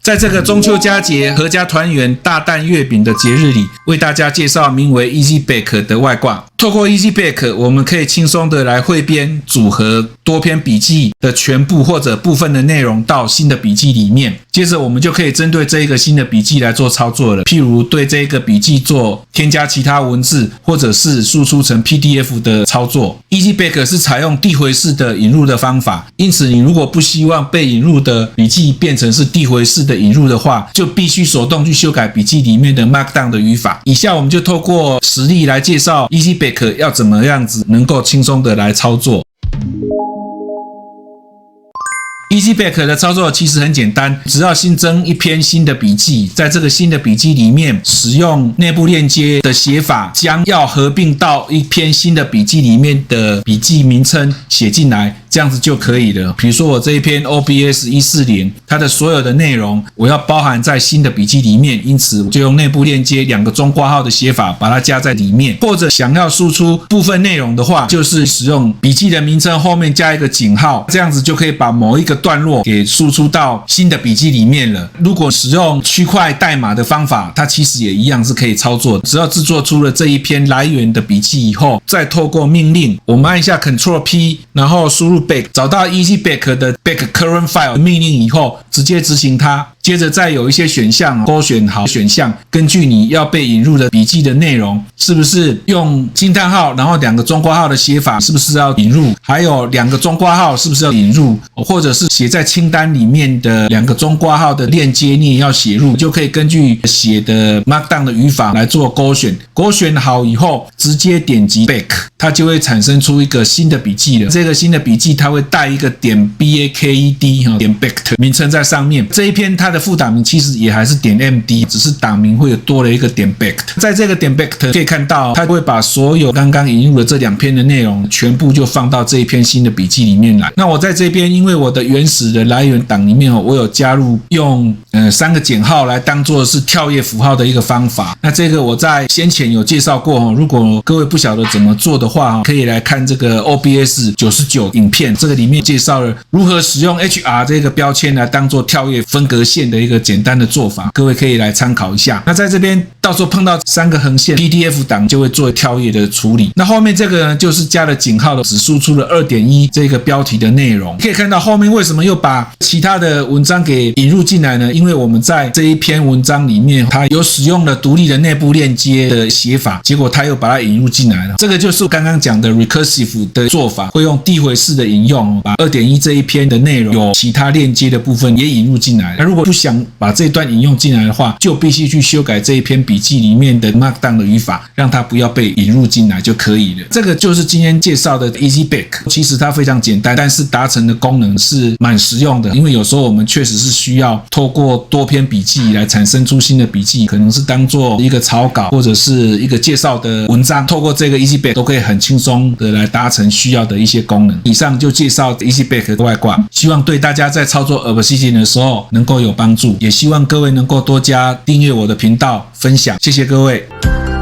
在這個中秋佳節、闔家團圓、大啖月餅的節日裡，為大家介紹名為 EasyBake 的外掛。透過 EasyBake， 我們可以輕鬆的來彙編組合多篇筆記的全部或者部分的內容到新的筆記裡面。接着我們就可以針對這一個新的筆記來做操作了。譬如對這一個筆記做添加其他文字，或者是輸出成 PDF 的操作。EasyBake 是採用遞回式的引入的方法，因此你如果不希望被引入的筆記變成是遞回式的引入的話，就必須手動去修改筆記裡面的 Markdown 的語法。以下我們就透過實例來介紹 EasyBake要怎麼樣子能夠輕鬆的來操作。EasyBake 的操作其實很簡單，只要新增一篇新的筆記，在這個新的筆記裡面使用內部鏈接的寫法，將要合併到一篇新的筆記裡面的筆記名稱寫進來，這樣子就可以了。比如說我這一篇 OBS 140，它的所有的內容我要包含在新的筆記裡面，因此我就用內部鏈接2個中括號的寫法把它加在裡面。或者想要輸出部分內容的話，就是使用筆記的名稱後面加一個井號，這樣子就可以把某一個段落給輸出到新的筆記裡面了。如果使用區塊代碼的方法，它其實也一樣是可以操作的。只要製作出了這一篇來源的筆記以後，再透過命令，我們按一下 Ctrl+P， 然後輸入 Bake， 找到 EasyBake 的 Bake Current File 的命令以後，直接執行它。接着再有一些選項，勾選好選項，根據你要被引入的筆記的內容，是不是用驚嘆號，然後2個中括號的寫法，是不是要引入？還有2個中括號是不是要引入？或者是寫在清單裡面的2個中括號的鏈接，你也要寫入，就可以根據寫的 Markdown 的語法來做勾選。勾選好以後，直接點擊 Bake， 它就會產生出一個新的筆記了。這個新的筆記它會帶一個點 BAKED 點 Baked 名稱在上面。這一篇它的副檔名其實也還是點 MD， 只是檔名會有多了一個點 Baked。在這個點 Baked 可以看到，它会把所有剛剛引入的這2篇的內容全部就放到這一篇新的筆記裡面來。那我在這邊，因為我的原始的來源檔裡面我有加入用3個減號來當做是跳頁符號的一個方法。那這個我在先前有介紹過，如果各位不曉得怎麼做的話，可以來看這個 OBS 99影片，這個裡面介紹了如何使用 HR 這個標籤來當做跳頁分隔線的一個簡單的做法，各位可以來參考一下。那在這邊到時候碰到3個橫線 PDF 檔就會做跳頁的處理。那後面這個呢，就是加了井號的，只輸出了 2.1 這個標題的內容。可以看到後面為什麼又把其他的文章給引入進來呢？因為我們在這一篇文章裡面，它有使用了獨立的內部鏈接的寫法，結果它又把它引入進來了。這個就是我剛剛講的 recursive 的做法，會用遞回式的引用，把 2.1 這一篇的內容有其他鏈接的部分也引入進來。那如果不想把這段引用進來的話，就必須去修改這一篇筆記裡面的 Markdown 的語法，讓它不要被引入進來就可以了。這個就是今天介紹的 EasyBake。其實它非常簡單，但是達成的功能是蠻實用的。因為有時候我們確實是需要透過多篇筆記來產生出新的筆記，可能是當做一個草稿或者是一個介紹的文章，透過這個 EasyBake 都可以很輕鬆的來達成需要的一些功能。以上就介紹 EasyBake 的外掛，希望對大家在操作 Obsidian 的時候能夠有幫助，也希望各位能夠多加訂閱我的頻道，分享，謝謝各位。